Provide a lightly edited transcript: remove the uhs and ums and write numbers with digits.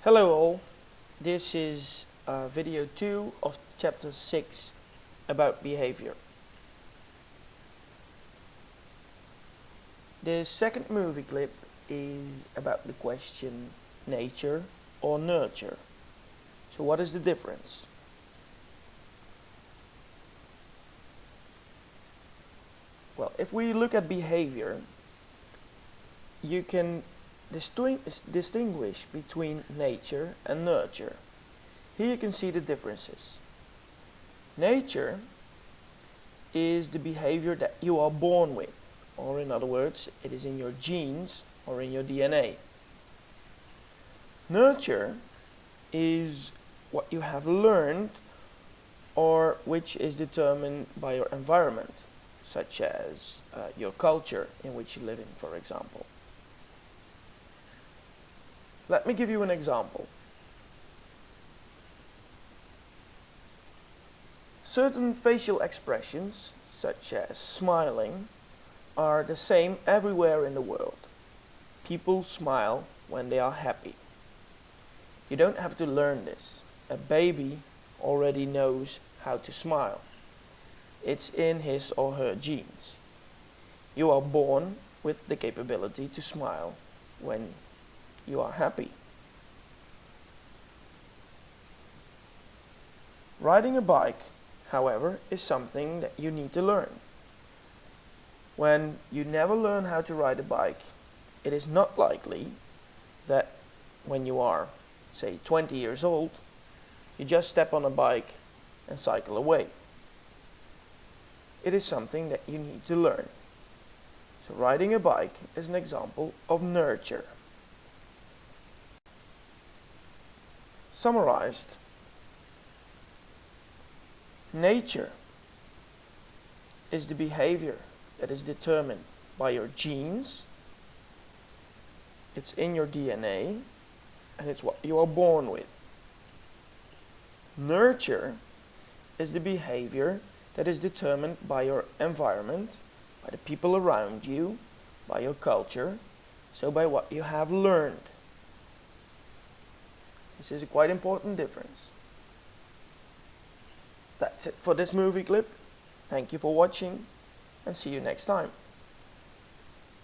Hello all, this is video 2 of chapter 6 about behavior. The second movie clip is about the question nature or nurture. So what is the difference? Well, if we look at behavior, you can distinguish between nature and nurture. Here you can see the differences. Nature is the behavior that you are born with, or in other words, it is in your genes or in your DNA. Nurture is what you have learned or which is determined by your environment, such as your culture in which you live in, for example. Let me give you an example. Certain facial expressions, such as smiling, are the same everywhere in the world. People smile when they are happy. You don't have to learn this. A baby already knows how to smile. It's in his or her genes. You are born with the capability to smile when you are happy. Riding a bike, however, is something that you need to learn. When you never learn how to ride a bike, it is not likely that when you are, say, 20 years old, you just step on a bike and cycle away. It is something that you need to learn. So riding a bike is an example of nurture. Summarized, nature is the behavior that is determined by your genes, it's in your DNA, and it's what you are born with. Nurture is the behavior that is determined by your environment, by the people around you, by your culture, so by what you have learned. This is a quite important difference. That's it for this movie clip. Thank you for watching and see you next time.